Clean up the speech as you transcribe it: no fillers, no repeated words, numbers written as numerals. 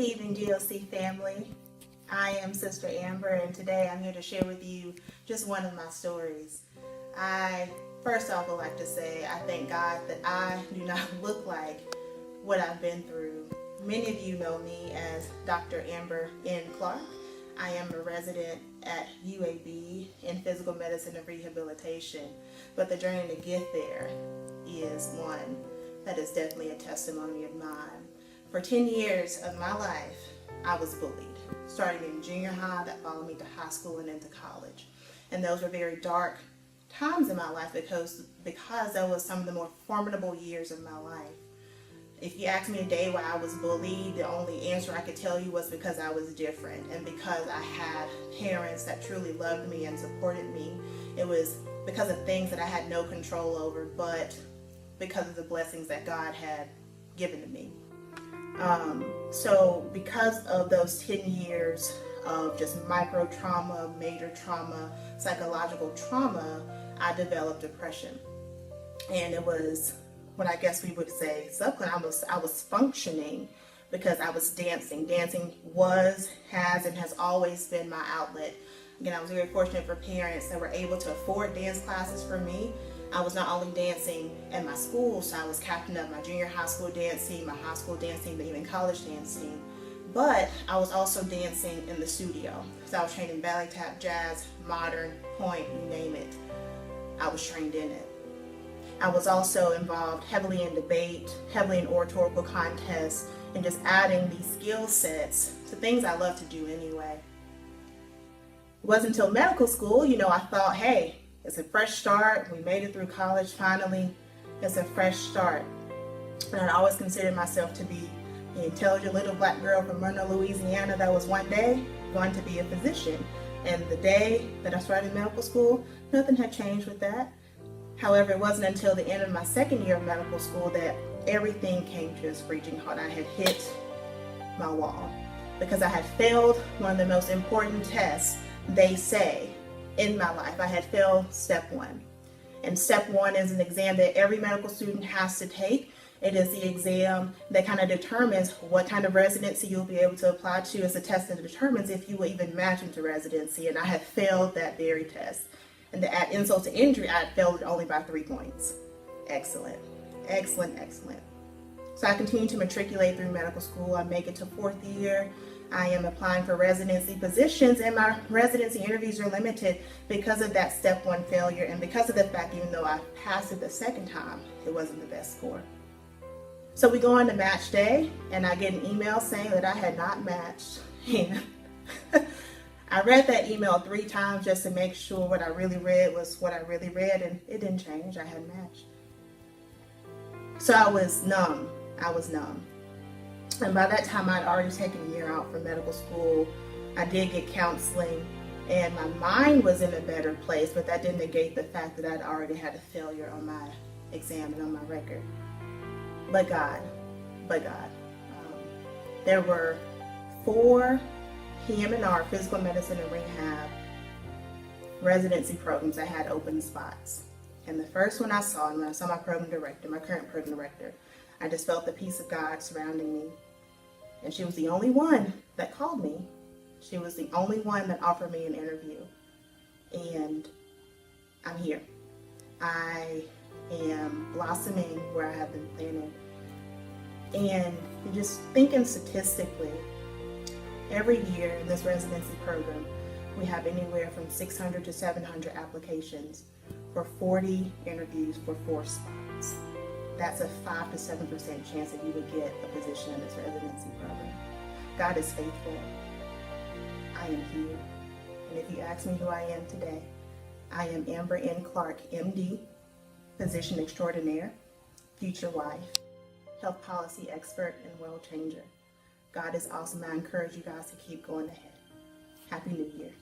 Good evening, GLC family. I am Sister Amber, and today I'm here to share with you just one of my stories. First off, would like to say I thank God that I do not look like what I've been through. Many of you know me as Dr. Amber N. Clark. I am a resident at UAB in physical medicine and rehabilitation, but the journey to get there is one that is definitely a testimony of mine. For 10 years of my life, I was bullied, starting in junior high, that followed me to high school and into college. And those were very dark times in my life because that was some of the more formidable years of my life. If you asked me a day why I was bullied, the only answer I could tell you was because I was different and because I had parents that truly loved me and supported me. It was because of things that I had no control over, but because of the blessings that God had given to me. So because of those 10 years of just micro trauma, major trauma, psychological trauma, I developed depression. And it was what I guess we would say subconscious. I was functioning because I was dancing. Dancing has and has always been my outlet. Again, I was very fortunate for parents that were able to afford dance classes for me. I was not only dancing at my school, so I was captain of my junior high school dance team, my high school dance team, but even college dance team. But I was also dancing in the studio. So I was trained in ballet, tap, jazz, modern, point, you name it. I was trained in it. I was also involved heavily in debate, heavily in oratorical contests, and just adding these skill sets to things I love to do anyway. It wasn't until medical school, I thought, hey, it's a fresh start. We made it through college finally. It's a fresh start. And I always considered myself to be the intelligent little black girl from Monroe, Louisiana that was one day going to be a physician. And the day that I started medical school, nothing had changed with that. However, it wasn't until the end of my second year of medical school that everything came to a screeching halt. I had hit my wall because I had failed one of the most important tests, they say, in my life. I had failed step 1. And step 1 is an exam that every medical student has to take. It is the exam that kind of determines what kind of residency you'll be able to apply to. It's a test that determines if you will even match into residency. And I had failed that very test. And to add insult to injury, I had failed it only by 3 points. Excellent. Excellent, excellent. So I continued to matriculate through medical school. I make it to 4th year. I am applying for residency positions, and my residency interviews are limited because of that step 1 failure and because of the fact even though I passed it the second time, it wasn't the best score. So we go on to match day, and I get an email saying that I had not matched. And I read that email 3 times just to make sure what I really read was what I really read, and it didn't change. I had matched. So I was numb. And by that time, I'd already taken a year out from medical school. I did get counseling, and my mind was in a better place, but that didn't negate the fact that I'd already had a failure on my exam and on my record. But God. There were 4 PM&R, physical medicine and rehab, residency programs that had open spots. And the first one I saw, and when I saw my current program director, I just felt the peace of God surrounding me. And she was the only one that called me. She was the only one that offered me an interview. And I'm here. I am blossoming where I have been planted. And just thinking statistically, every year in this residency program, we have anywhere from 600 to 700 applications for 40 interviews for 4 spots. That's a 5 to 7% chance that you would get a position in this residency program. God is faithful. I am here. And if you ask me who I am today, I am Amber N. Clark, MD, physician extraordinaire, future wife, health policy expert, and world changer. God is awesome. I encourage you guys to keep going ahead. Happy New Year.